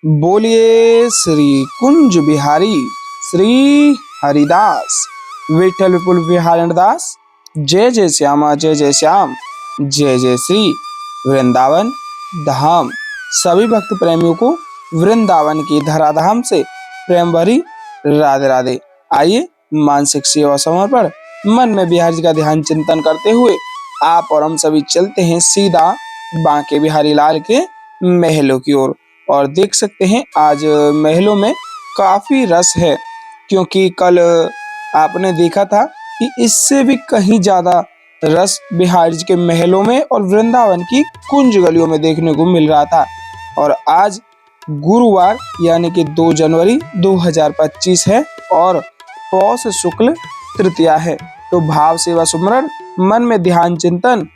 बोलिए श्री कुंज बिहारी श्री हरिदास विठल विपुल बिहारी दास। जय जय श्यामा जय जय श्याम जय जय श्री वृंदावन धाम। सभी भक्त प्रेमियों को वृंदावन की धराधाम से प्रेम भरी राधे राधे। आइए मानसिक सेवा समर्पण मन में बिहारी जी का ध्यान चिंतन करते हुए आप और हम सभी चलते हैं सीधा बांके बिहारी लाल के महलों की ओर। और देख सकते हैं आज महलों में काफी रस है, क्योंकि कल आपने देखा था कि इससे भी कहीं ज्यादा रस बिहारी जी के महलों में और वृंदावन की कुंज गलियों में देखने को मिल रहा था। और आज गुरुवार यानी कि 2 जनवरी 2025 है और पौष शुक्ल तृतीया है। तो भाव सेवा सुमरन मन में ध्यान चिंतन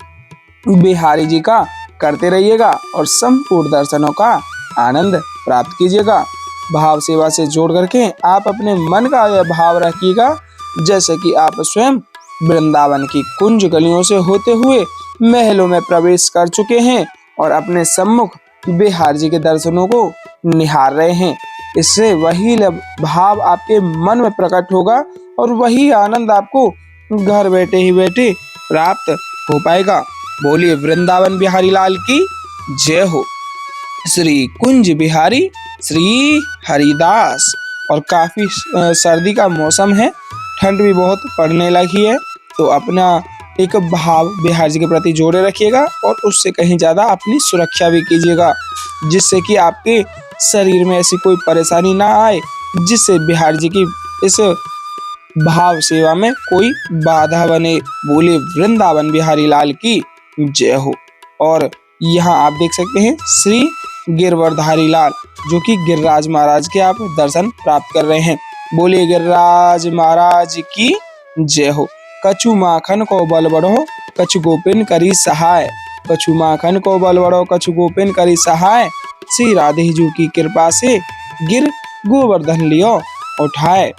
बिहारी जी का करते रहिएगा और संपूर्ण दर्शनों का आनंद प्राप्त कीजिएगा। भाव सेवा से जोड़ करके आप अपने मन का यह भाव रखिएगा जैसे कि आप स्वयं वृंदावन की कुंज गलियों से होते हुए महलों में प्रवेश कर चुके हैं और अपने सम्मुख बिहारी जी के दर्शनों को निहार रहे हैं। इससे वही भाव आपके मन में प्रकट होगा और वही आनंद आपको घर बैठे ही बैठे प्राप्त हो पाएगा। बोलिए वृंदावन बिहारी लाल की जय हो। श्री कुंज बिहारी श्री हरिदास। और काफी सर्दी का मौसम है, ठंड भी बहुत पड़ने लगी है, तो अपना एक भाव बिहारी जी के प्रति जोड़े रखिएगा और उससे कहीं ज्यादा अपनी सुरक्षा भी कीजिएगा, जिससे कि आपके शरीर में ऐसी कोई परेशानी ना आए जिससे बिहारी जी की इस भाव सेवा में कोई बाधा बने। बोले वृंदावन बिहारी लाल की जय हो। और यहाँ आप देख सकते हैं श्री गिरवरधारी लाल, जो कि गिरिराज महाराज के आप दर्शन प्राप्त कर रहे हैं। बोलिए गिरिराज महाराज की जय हो। कछु माखन को बल बढ़ो कछु गोपिन करी सहाय, कछु माखन को बल बढ़ो कछु गोपिन करी सहाय, श्री राधे जी की कृपा से गिर गोवर्धन लियो उठाए।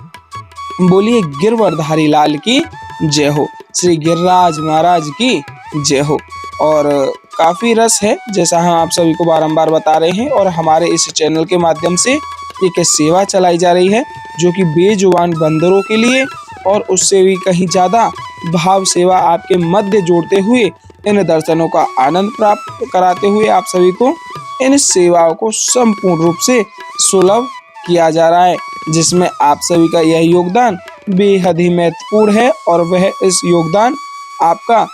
बोलिए गिरवरधारी लाल की जय हो। श्री गिरिराज महाराज की जय हो। और काफी रस है, जैसा हम आप सभी को बारंबार बता रहे हैं, और हमारे इस चैनल के माध्यम से एक सेवा चलाई जा रही है जो कि बेजुबान बंदरों के लिए, और उससे भी कहीं ज्यादा भाव सेवा आपके मध्य जोड़ते हुए इन दर्शनों का आनंद प्राप्त कराते हुए आप सभी को इन सेवाओं को संपूर्ण रूप से सुलभ किया जा रहा है, जिसमें आप सभी का यह योगदान बेहद ही महत्वपूर्ण है और वह इस योगदान आपका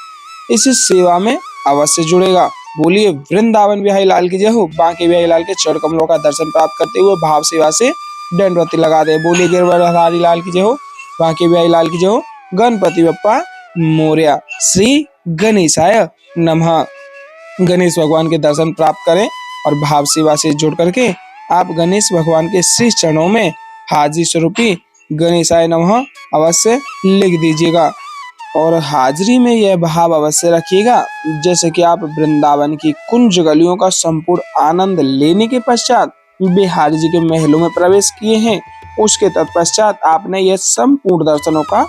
इस सेवा में अवश्य जुड़ेगा। बोलिए वृंदावन बिहारी लाल की जय हो। बांके बिहारी लाल के चरण कमलों का दर्शन प्राप्त करते हुए भाव सेवा से दंडवती लगा दे। बोलिए गिरवरधारी लाल की जय हो। बांके बिहारी लाल की जय हो। गणपति बप्पा मोरया। श्री गणेशाय नमः। गणेश भगवान के दर्शन प्राप्त करें और भाव सेवा से जुड़ करके आप गणेश भगवान के श्री चरणों में हाजिर स्वरूपी गणेशाय नमः अवश्य लिख दीजिएगा और हाजिरी में यह भाव अवश्य रखिएगा जैसे कि आप वृंदावन की कुंज गलियों का संपूर्ण आनंद लेने के पश्चात बिहारी जी के महलों में प्रवेश किए हैं। उसके तत्पश्चात आपने यह संपूर्ण दर्शनों का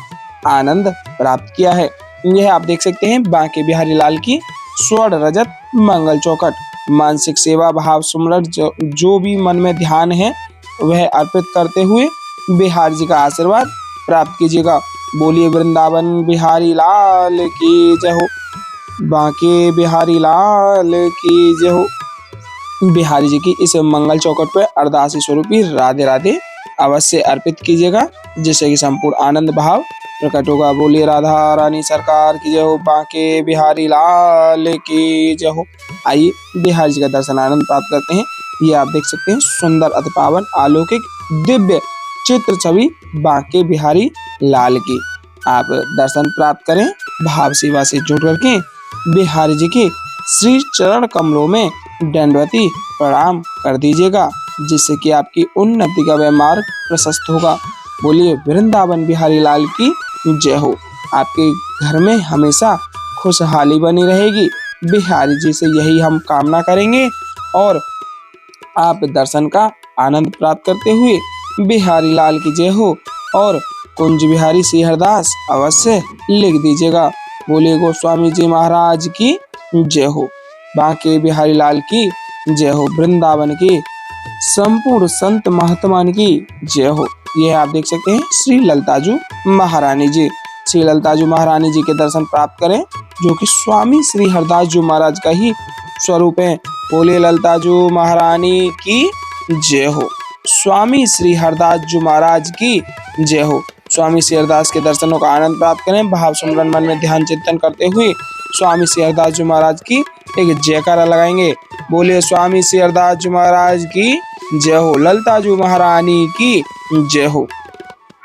आनंद प्राप्त किया है। यह आप देख सकते हैं बांके बिहारी लाल की स्वर्ण रजत मंगल चौखट। मानसिक सेवा भाव सुमरन जो भी मन में ध्यान है वह अर्पित करते हुए बिहारी जी का आशीर्वाद प्राप्त कीजिएगा। बोलिए वृंदावन बिहारी लाल की जय हो। बांके बिहारी लाल की जय हो। बिहारी जी की इस मंगल चौखट पर अरदासी स्वरूपी राधे राधे अवश्य अर्पित कीजिएगा, जिससे कि संपूर्ण आनंद भाव प्रकट होगा। बोलिए राधा रानी सरकार की जय हो। बांके बिहारी लाल की जय हो। आइए बिहारी जी का दर्शन आनंद प्राप्त करते हैं। ये आप देख सकते हैं सुंदर अति पावन अलौकिक दिव्य चित्र छवि बांके बिहारी लाल की आप दर्शन प्राप्त करें। भाव सेवा से जुड़ करके बिहारी जी के श्री चरण कमलों में दंडवती प्रणाम कर दीजिएगा, जिससे कि आपकी उन्नति का वह मार्ग प्रशस्त होगा। बोलिए वृंदावन बिहारी लाल की जय हो। आपके घर में हमेशा खुशहाली बनी रहेगी। बिहारी जी से यही हम कामना करेंगे और आप दर्शन का आनंद प्राप्त करते हुए बिहारी लाल की जय हो और कुंज बिहारी श्री हरदास अवश्य लिख दीजिएगा। बोलिए गोस्वामी जी महाराज की जय हो। बांके बिहारी लाल की जय हो। वृंदावन की संपूर्ण संत महात्मान की जय हो। यह आप देख सकते हैं श्री ललताजू महारानी जी। श्री ललताजू महारानी जी के दर्शन प्राप्त करें, जो कि स्वामी श्री हरदास जी महाराज का ही स्वरूप है। बोलिए ललताजू महारानी की जय हो। स्वामी श्री हरदास जी महाराज की जय हो। स्वामी श्री हरदास के दर्शनों का आनंद प्राप्त करें। भाव सुमरन मन में ध्यान चिंतन करते हुए स्वामी श्री हरदास जी महाराज की एक जयकारा लगाएंगे। बोलिए स्वामी श्री हरदास जी महाराज की जय हो। ललताजू महारानी की जय हो।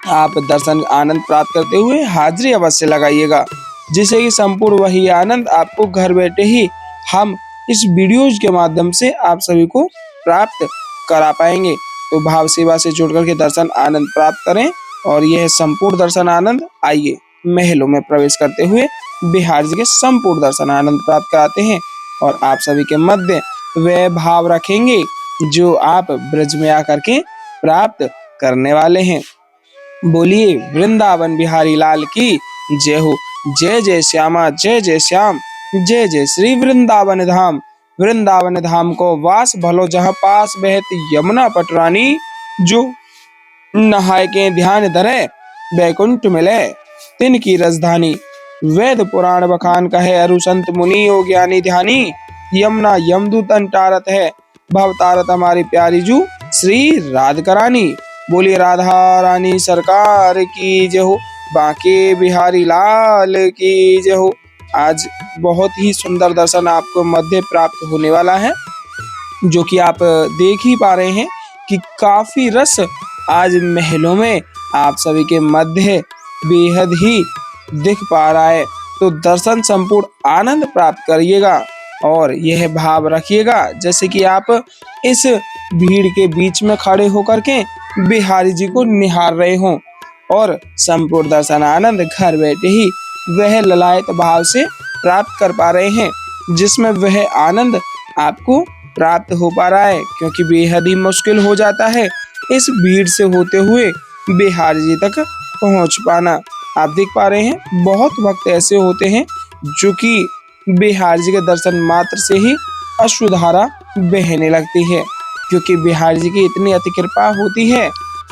आप दर्शन आनंद प्राप्त करते हुए हाजिरी अवश्य लगाइएगा, जिससे कि संपूर्ण वही आनंद आपको घर बैठे ही हम इस वीडियोज के माध्यम से आप सभी को प्राप्त करा पाएंगे। तो भाव सेवा से जुड़ करके दर्शन आनंद प्राप्त करें और यह संपूर्ण दर्शन आनंद आइए महलों में प्रवेश करते हुए बिहार जी के संपूर्ण दर्शन आनंद प्राप्त कराते हैं और आप सभी के मध्य वह भाव रखेंगे जो आप ब्रज में आकर के प्राप्त करने वाले हैं। बोलिए वृंदावन बिहारी लाल की जय हो। जय जय श्यामा जय जय श्याम, जय जय श्री वृंदावन धाम। वृंदावन धाम को वास भलो, जहाँ पास बहत यमुना पटरानी, जो नहाय के ध्यान धरे बैकुंठ मिले तिनकी राजधानी। वेद पुराण बखान कहे अरु संत मुनि हो ज्ञानी ध्यानी, यमुना यमदूतन टारत है भव तारत हमारी प्यारी जू श्री राधिका रानी। बोलिए राधा रानी सरकार की जय हो। बांके बिहारी लाल की जय हो। आज बहुत ही सुंदर दर्शन आपको मध्य प्राप्त होने वाला है, जो कि आप देख ही पा रहे हैं कि काफी रस आज महलों में आप सभी के मध्य बेहद ही दिख पा रहा है। तो दर्शन संपूर्ण आनंद प्राप्त करिएगा और यह भाव रखिएगा जैसे कि आप इस भीड़ के बीच में खड़े होकर के बिहारी जी को निहार रहे हों और संपूर्ण दर्शन आनंद घर बैठे ही वह ललायत भाव से प्राप्त कर पा रहे हैं, जिसमें वह आनंद आपको प्राप्त हो पा रहा है। क्योंकि बेहद ही मुश्किल हो जाता है इस भीड़ से होते हुए बिहार जी तक पहुंच पाना। आप देख पा रहे हैं बहुत भक्त ऐसे होते हैं जो कि बिहार जी के दर्शन मात्र से ही अश्रुधारा बहने लगती है, क्योंकि बिहार जी की इतनी अति कृपा होती है,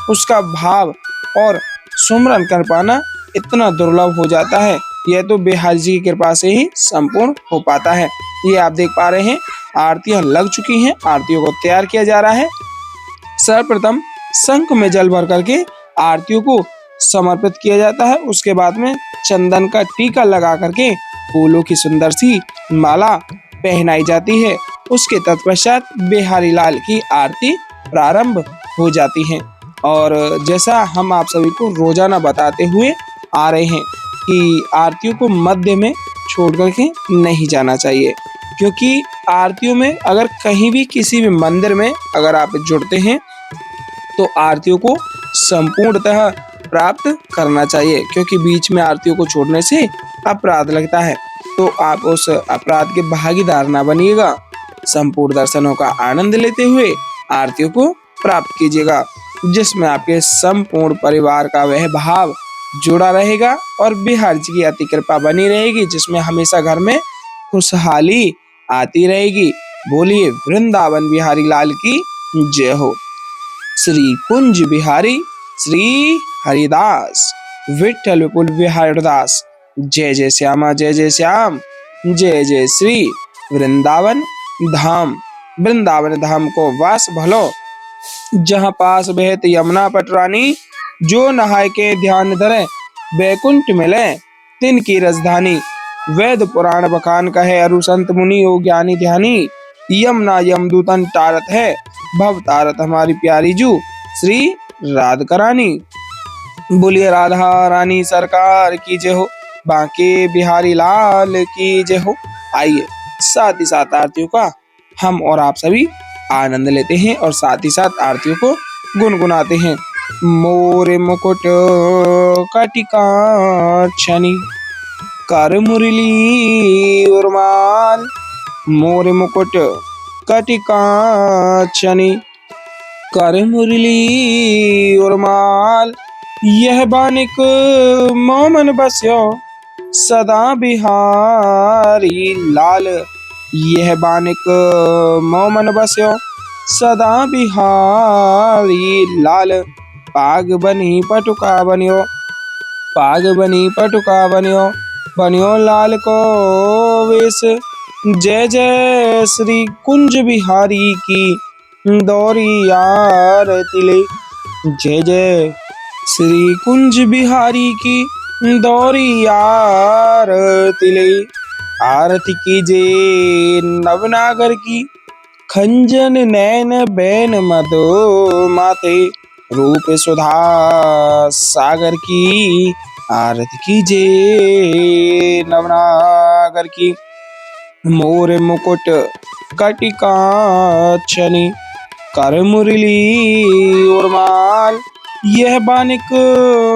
उसका भाव और सुमरन कर पाना इतना दुर्लभ हो जाता है। यह तो बिहार जी की कृपा से ही संपूर्ण हो पाता है। ये आप देख पा रहे हैं आरतियां लग चुकी हैं, आरतियों को तैयार किया जा रहा है। सर्वप्रथम शंख में जल भर करके आरतियों को समर्पित किया जाता है। उसके बाद में चंदन का टीका लगा करके फूलों की सुंदर सी माला पहनाई जाती है। उसके तत्पश्चात बिहारी लाल की आरती प्रारंभ हो जाती है। और जैसा हम आप सभी को रोजाना बताते हुए आ रहे हैं कि आरतियों को मध्य में छोड़ करके नहीं जाना चाहिए, क्योंकि आरतियों में अगर कहीं भी किसी भी मंदिर में अगर आप जुड़ते हैं तो आरतियों को संपूर्णतः प्राप्त करना चाहिए, क्योंकि बीच में आरतियों को छोड़ने से अपराध लगता है। तो आप उस अपराध के भागीदार ना बनिएगा। संपूर्ण दर्शनों का आनंद लेते हुए आरतियों को प्राप्त कीजिएगा, जिसमें आपके संपूर्ण परिवार का वह भाव जुड़ा रहेगा और बिहार जी की अति कृपा बनी रहेगी, जिसमें हमेशा घर में खुशहाली आती रहेगी। बोलिए वृंदावन बिहारी लाल की जय हो। श्री कुंज बिहारी श्री हरिदास विठल विपुल बिहारदास, जय जय श्यामा जय जय श्याम, जय जय श्री वृंदावन धाम। वृंदावन धाम को वास भलो, जहाँ पास बहत यमुना पटरानी, जो नहाय के ध्यान धरे बैकुंठ मिले तिनकी राजधानी। वेद पुराण बखान कहे अरु संत मुनि हो ज्ञानी ध्यानी, यमुना यमदूतन टारत है भव तारत हमारी प्यारी जू श्री राधिका रानी। बोलिए राधा रानी सरकार की जय हो। बांके बिहारी लाल की जय हो। आइए साथ ही साथ आरतियों का हम और आप सभी आनंद लेते हैं और साथ ही साथ आरतियों को गुनगुनाते हैं। मोरे मुकुट कटिका छनी, कर मुरली उर्माल, मोरे मुकुट कटिका छनी, कर मुरली उर्माल। यह बानिक मोमन बस्यो सदा बिहारी लाल, यह बानिक मोमन बस्यो सदा बिहारी लाल। पाग बनी पटुका बनियो, पाग बनी पटुका बनियो, बनियो लाल को वेश। जय जय श्री कुंज बिहारी की दौरी आरती ले। जय जय श्री कुंज बिहारी की दौरी आरती ले। आरती कीजे नवनागर की, खंजन नैन बैन मधु माते। रूप सुधा सागर की, आरती कीजे नवनागर की। मोर मुकुट कटिकाक्षनी, कर मुरली उर्माल। यह बानिक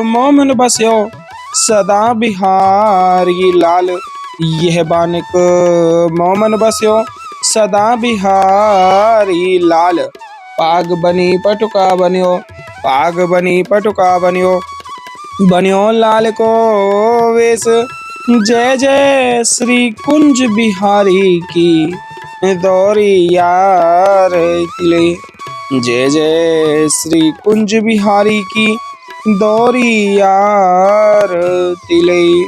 मोमन बस्यो, सदा बिहारी लाल। यह बानिक मोमन बस्यो, सदा बिहारी लाल। पाग बनी पटुका बनियो, पाग बनी पटुका बनियो, बनियो लाल को वेश। जय जय श्री कुंज बिहारी की दौरी आरती ले। जय जय श्री कुंज बिहारी की दौरी आरती ले।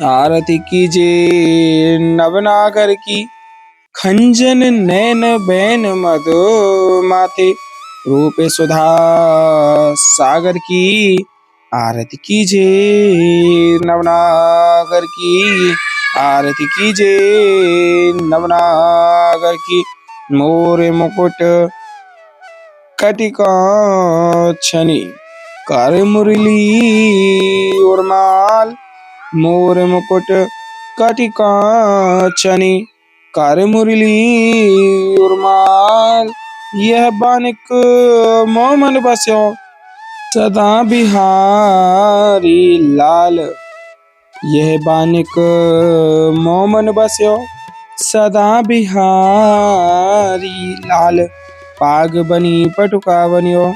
आरती कीजे नवनागर की, खंजन नैन बैन मधु माथे। रूप सुधा सागर की, आरती कीजे नवनागर की, आरती कीजे नवनागर की। मोर मुकुट कटिकाक्षनी, कर मुरली उर्माल। मोर मुकुट कटिकाक्षनी, कर मुरली उर्माल। यह बानिक मोमन बस्यो, सदा बिहारी लाल। यह बानिक मोमन बस्यो, सदा बिहारी लाल। पाग बनी पटुका बनियो,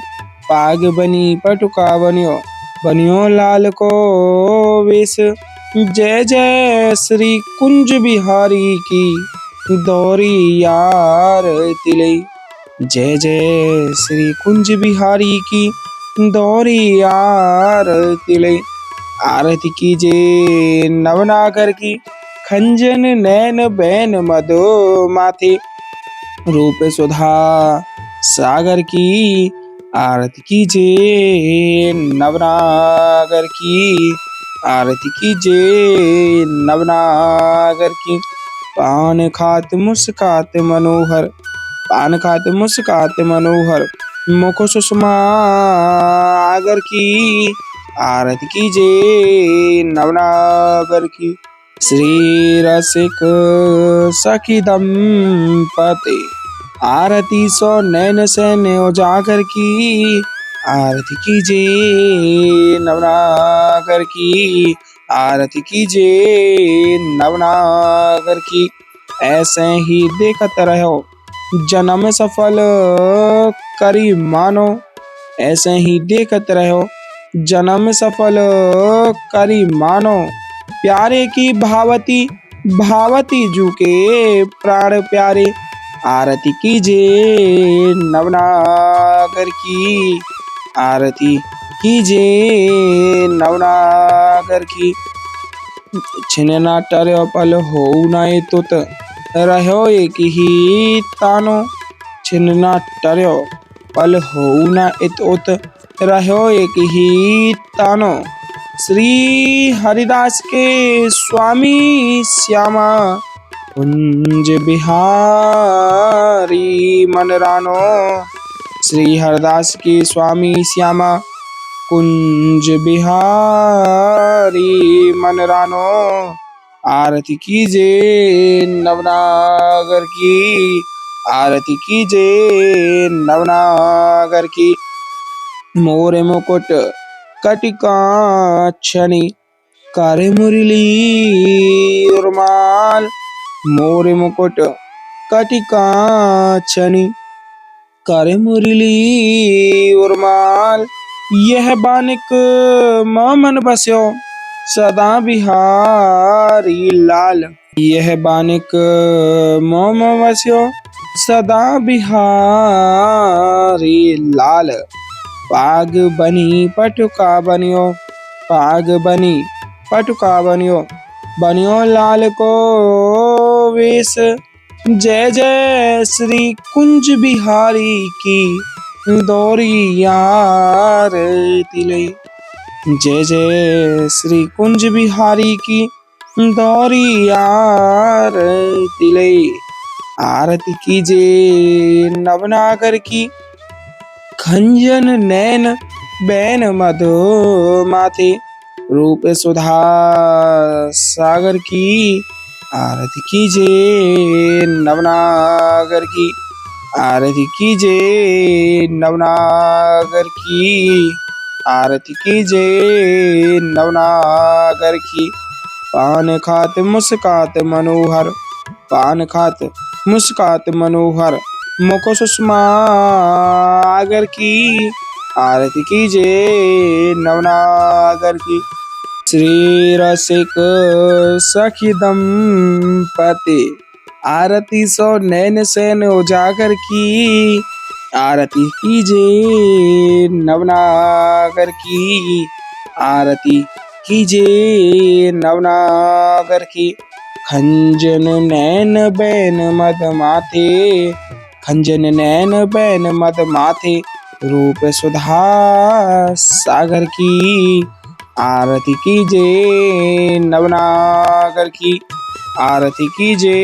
पाग बनी पटुका बनियो, बनियो लाल को वेश। जय जय श्री कुंज बिहारी की दौरी आरती ले। जय जय श्री कुंज बिहारी की दौरी आरती ले। आरती कीजे नवनागर की, खंजन नैन बैन मधु माथे। रूप सुधा सागर की, आरती कीजे नवनागर की, आरती कीजे नवनागर की। पान खात मुस्कात मनोहर, पान खात मुस्कात मनोहर, मुख सुषमा आगर की। आरती कीजे नवनागर की। श्री रसिक सखी दंपति, आरती सो नैन सैन उजागर की। आरती कीजे नवनागर की, आरती कीजे नवनागर की। ऐसे ही देखत रहो जन्म सफल करी मानो, ऐसे ही देखत रहो जन्म सफल करी मानो। प्यारे की भावती, भावती जू के प्राण प्यारे। आरती कीजे नवनागर की, आरती कीजे नवनागर की। छिनना टर्यो पल हो न तुत, रहो एक ही तानो। छिनना टर्यो पल हो न उत, रहो एक ही तानो। श्री हरिदास के स्वामी श्यामा, कुंज बिहारी मन रानो। श्री हरिदास के स्वामी श्यामा, कुंज बिहारी मन रानो। आरती कीजे नवनागर की, आरती कीजे नवनागर की। मोर मुकुट कटिकाक्षनी, कर मुरली उर्माल। मोर मुकुट कटिकाक्षनी, कर मुरली उर्माल। यह बानिक मोमन बस्यो, सदा बिहारी लाल। यह बानिक मोमन बस्यो, सदा बिहारी लाल। पाग बनी पटुका बनियो, पाग बनी पटुका बनियो, बनियो लाल को वेश। जय जय श्री कुंज बिहारी की दौरी यार तिले। जय जय श्री कुंज बिहारी की दौरी यार तिले। आरती कीजे नवनागर की, खंजन नैन बैन मधु माथे। रूप सुधा सागर की, आरती कीजे नवनागर की, आरती कीजे नवनागर की, आरती कीजे नवनागर की। पान खात मुस्कात मनोहर, पान खात मुस्कात मनोहर, मुख सुषमा आगर की, आरती कीजे नवनागर की। श्री रसिक सखी दंपति, आरती सो नैन सैन उजागर की, आरती कीजे नवनागर की, आरती कीजे नवनागर की। खंजन नैन बैन मद माथे, खंजन नैन बैन मद माथे। रूप सुधा सागर की, आरती कीजे नवनागर की, आरती कीजे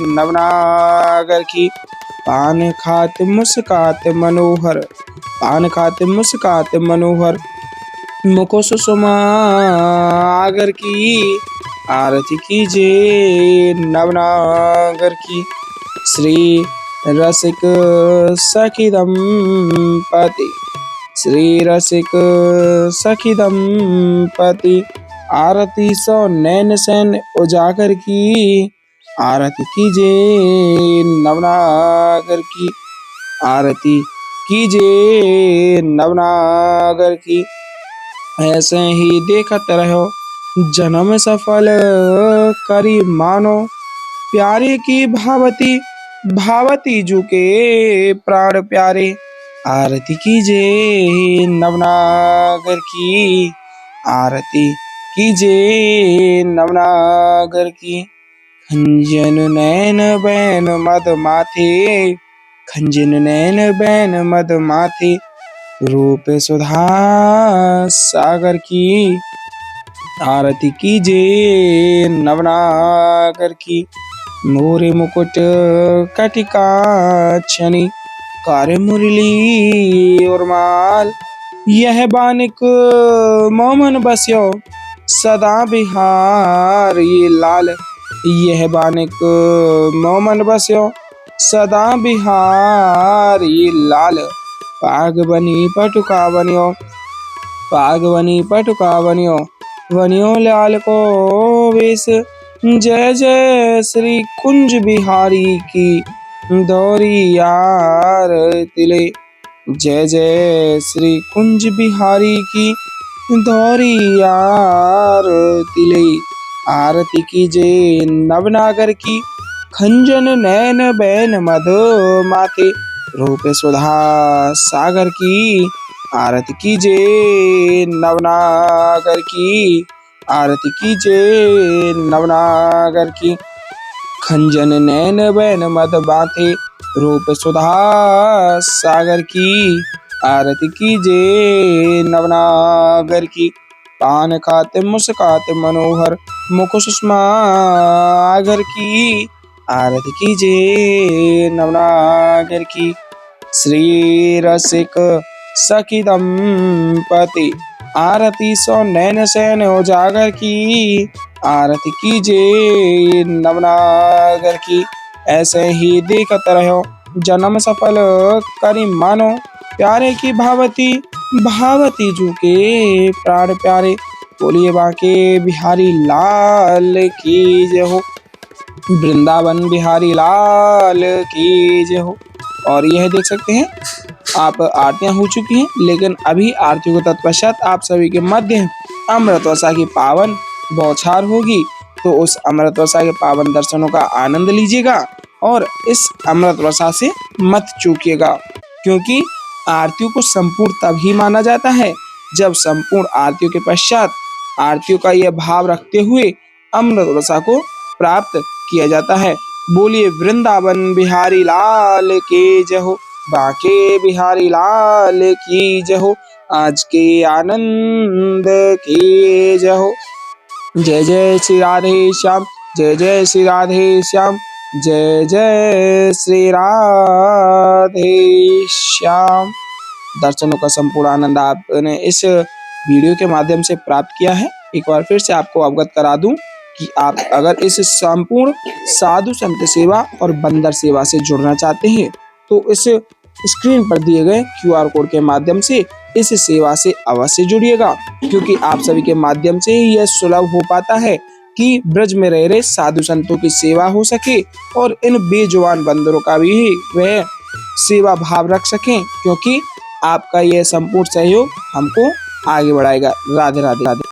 नवनागर की। पान खात मुस्कात मनोहर, पान खात मुस्कात मनोहर, मुखो सुषमा आगर की, आरती कीजे नवनागर की। श्री रसिक सखी दंपति, श्री रसिक सखी दंपति, आरती सो नैन सैन उजागर की, आरती कीजे नवनागर की, आरती कीजे नवनागर की। ऐसे ही देखत रहो जन्म सफल करी मानो। प्यारे की भावती, भावती जुके प्राण प्यारे। आरती कीजे नवनागर की, आरती कीजे नवनागर की। खंजन नैन बैन मद माथे, खंजन नैन बैन मद माथे। रूप सुधा सागर की, आरती कीजे नवनागर की। मोरे मुकुट कटिका छनी, कार्य मुरली और माल। यह बानिक मोमन बस्यो, सदा बिहारी लाल। यह बानिक मोमन बस्यो, सदा बिहारी लाल। पाग बनी पटुका बनियो, पाग बनी पटुका बनियो, बनियो लाल को वेश। जय जय श्री कुंज बिहारी की दौरी यार तिले। जय जय श्री कुंज बिहारी की दौरी यार तिले। आरती कीजे नवनागर की, खंजन नैन बैन मधु माथे। रूप सुधा सागर की, आरती कीजे नवनागर की, आरती कीजे नवनागर की। खंजन नैन बैन मद माथे। रूप सुधा सागर की, आरती कीजे नवनागर की। पान खाते मुस्काते मनोहर, मुख सुषमा आगर की, आरती कीजे नवनागर की। श्री रसिक सखी दंपति, आरती सो नैन सैन उजागर की, आरती कीजे नवनागर की। ऐसे ही देखत रहो जन्म सफल करी मानो। प्यारे की भावती, भावती जुके प्राण प्यारे। बोलिए बांके बिहारी लाल की जय हो, वृंदावन बिहारी लाल की जय हो। और यह देख सकते हैं आप आरतियां हो चुकी हैं, लेकिन अभी आरती को तत्पश्चात आप सभी के मध्य अमृत वर्षा की पावन बौछार होगी। तो उस अमृत वर्षा के पावन दर्शनों का आनंद लीजिएगा। और इस अमृत वर्षा से मत चूकिएगा, क्योंकि आरतियों को संपूर्ण तभी माना जाता है जब संपूर्ण आरतियों के पश्चात आरतियों का यह भाव रखते हुए अमृत वर्षा को प्राप्त किया जाता है। बोलिए वृंदावन बिहारी लाल की जय हो, बांके बिहारी लाल की जय हो, आज के आनंद की जय हो। जय जय श्री राधे श्याम, जय जय श्री राधे श्याम, जय जय श्री राधे श्याम। दर्शनों का संपूर्ण आनंद आपने इस वीडियो के माध्यम से प्राप्त किया है। एक बार फिर से आपको अवगत करा दूं कि आप अगर इस संपूर्ण साधु संत सेवा और बंदर सेवा से जुड़ना चाहते हैं तो इस स्क्रीन पर दिए गए QR कोड के माध्यम से इस सेवा से अवश्य जुड़िएगा, क्योंकि आप सभी के माध्यम से ही यह सुलभ हो पाता है कि ब्रज में रह रहे साधु संतों की सेवा हो सके और इन बेजुबान बंदरों का भी वह सेवा भाव रख सकें, क्योंकि आपका यह संपूर्ण सहयोग हमको आगे बढ़ाएगा। राधे राधे राधे।